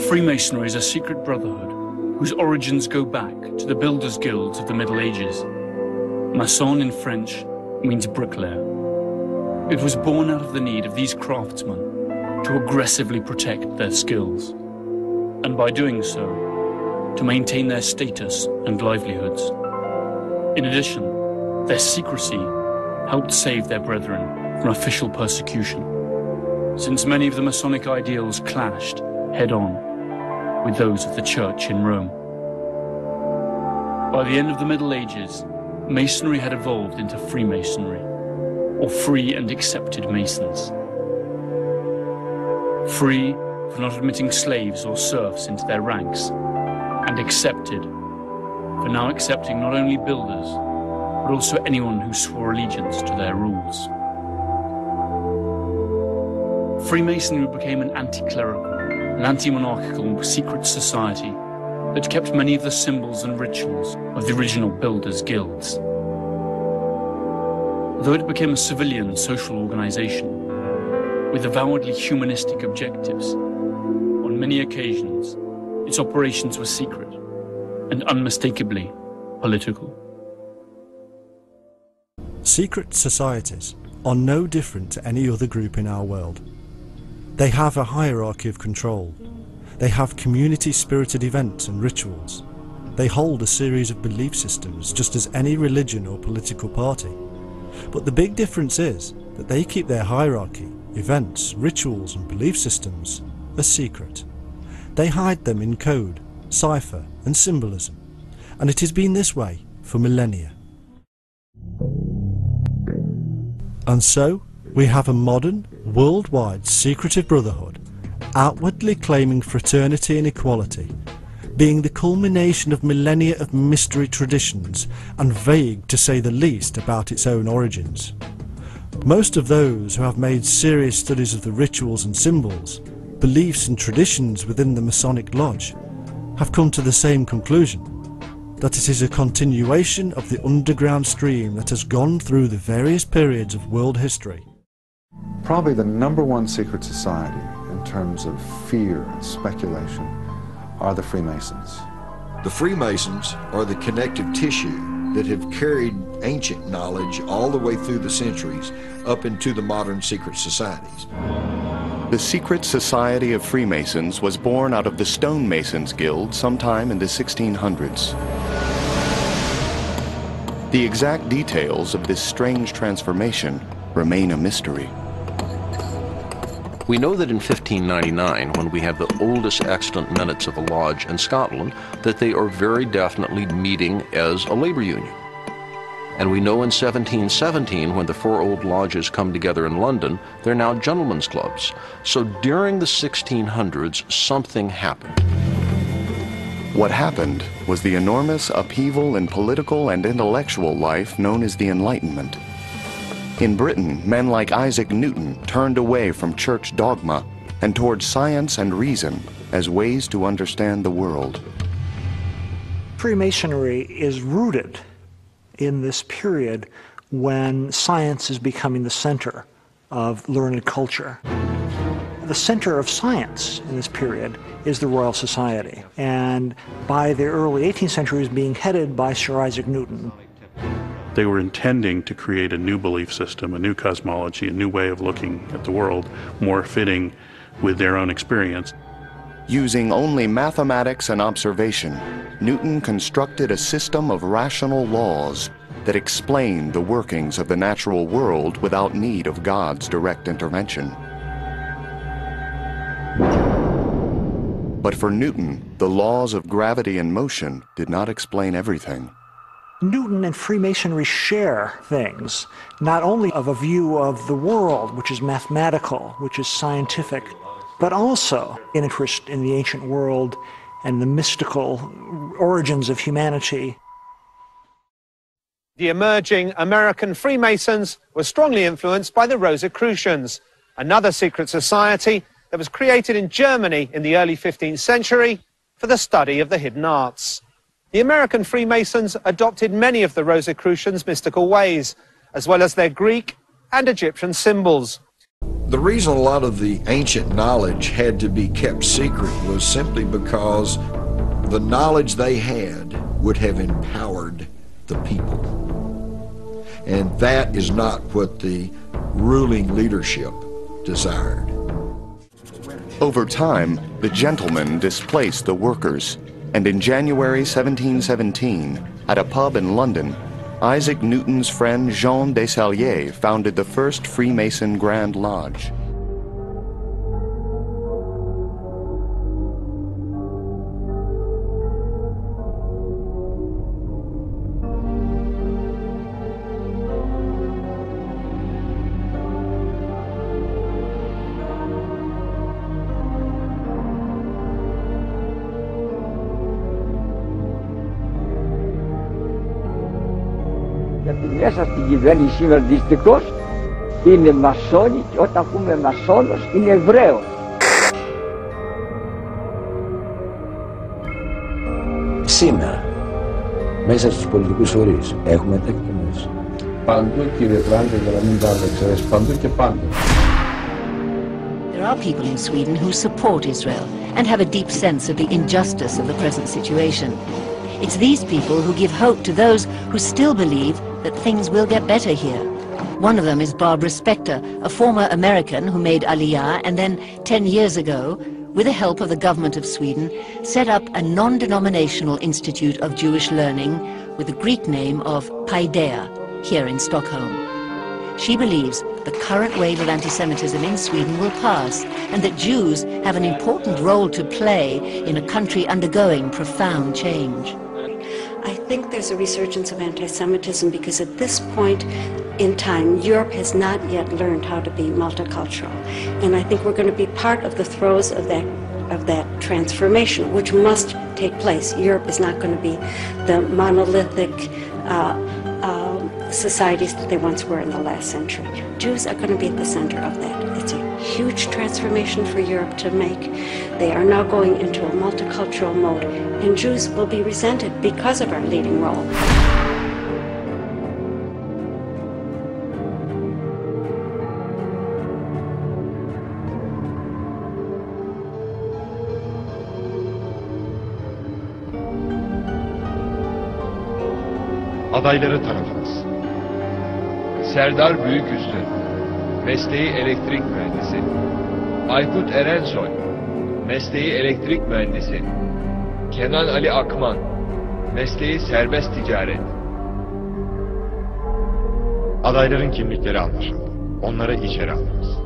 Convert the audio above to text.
Freemasonry is a secret brotherhood whose origins go back to the builders' guilds of the Middle Ages. Maçon in French means bricklayer. It was born out of the need of these craftsmen to aggressively protect their skills, and by doing so, to maintain their status and livelihoods. In addition, their secrecy helped save their brethren from official persecution, since many of the Masonic ideals clashed head-on with those of the Church in Rome. By the end of the Middle Ages, Masonry had evolved into Freemasonry, or Free and Accepted Masons. Free for not admitting slaves or serfs into their ranks, and accepted for now accepting not only builders, but also anyone who swore allegiance to their rules. Freemasonry became an anti-clerical, an anti-monarchical secret society that kept many of the symbols and rituals of the original builders' guilds. Though it became a civilian social organization with avowedly humanistic objectives, on many occasions its operations were secret and unmistakably political. Secret societies are no different to any other group in our world. They have a hierarchy of control. They have community-spirited events and rituals. They hold a series of belief systems just as any religion or political party. But the big difference is that they keep their hierarchy, events, rituals and belief systems a secret. They hide them in code, cipher and symbolism. And it has been this way for millennia. And so, we have a modern, worldwide secretive brotherhood, outwardly claiming fraternity and equality, being the culmination of millennia of mystery traditions and vague to say the least about its own origins. Most of those who have made serious studies of the rituals and symbols, beliefs and traditions within the Masonic Lodge have come to the same conclusion, that it is a continuation of the underground stream that has gone through the various periods of world history. Probably the #1 secret society in terms of fear and speculation are the Freemasons. The Freemasons are the connective tissue that have carried ancient knowledge all the way through the centuries up into the modern secret societies. The secret society of Freemasons was born out of the Stonemasons Guild sometime in the 1600s. The exact details of this strange transformation remain a mystery. We know that in 1599, when we have the oldest extant minutes of a lodge in Scotland, that they are very definitely meeting as a labor union. And we know in 1717, when the 4 old lodges come together in London, they're now gentlemen's clubs. So during the 1600s, something happened. What happened was the enormous upheaval in political and intellectual life known as the Enlightenment. In Britain, men like Isaac Newton turned away from church dogma and towards science and reason as ways to understand the world. Freemasonry is rooted in this period when science is becoming the center of learned culture. The center of science in this period is the Royal Society, and by the early 18th century is being headed by Sir Isaac Newton. They were intending to create a new belief system, a new cosmology, a new way of looking at the world, more fitting with their own experience. Using only mathematics and observation, Newton constructed a system of rational laws that explained the workings of the natural world without need of God's direct intervention. But for Newton, the laws of gravity and motion did not explain everything. Newton and Freemasonry share things, not only of a view of the world, which is mathematical, which is scientific, but also an interest in the ancient world and the mystical origins of humanity. The emerging American Freemasons were strongly influenced by the Rosicrucians, another secret society that was created in Germany in the early 15th century for the study of the hidden arts. The American Freemasons adopted many of the Rosicrucians' mystical ways, as well as their Greek and Egyptian symbols. The reason a lot of the ancient knowledge had to be kept secret was simply because the knowledge they had would have empowered the people. And that is not what the ruling leadership desired. Over time, the gentlemen displaced the workers, and in January 1717, at a pub in London, Isaac Newton's friend Jean Desalliers founded the first Freemason Grand Lodge. Μέσα στην κυβέρνηση σήμερα δυστυχώς είναι μασόνοι και όταν πούμε μασόνος είναι Εβραίος. Σήμερα, μέσα στους πολιτικούς φορείς, έχουμε τέκτονες. Παντού, κύριε Τράντε, για να μην τα εξαιρέσει, παντού και πάντα. There are people in Sweden who support Israel and have a deep sense of the injustice of the present situation. It's these people who give hope to those who still believe that things will get better here. One of them is Barbara Spector, a former American who made Aliyah and then 10 years ago, with the help of the government of Sweden, set up a non-denominational institute of Jewish learning with the Greek name of Paideia here in Stockholm. She believes the current wave of anti-Semitism in Sweden will pass and that Jews have an important role to play in a country undergoing profound change. I think there's a resurgence of anti-Semitism because at this point in time, Europe has not yet learned how to be multicultural. And I think we're going to be part of the throes of that transformation, which must take place. Europe is not going to be the monolithic societies that they once were in the last century. Jews are going to be at the center of that. It's a huge transformation for Europe to make. They are now going into a multicultural mode, and Jews will be resented because of our leading role. Adayları tanıtınız. Serdar Büyüküstü, mesleği elektrik mühendisi. Aykut Erensoy, mesleği elektrik mühendisi. Kenan Ali Akman, mesleği serbest ticaret. Adayların kimlikleri anlaşıldı. Onları içeri alınız.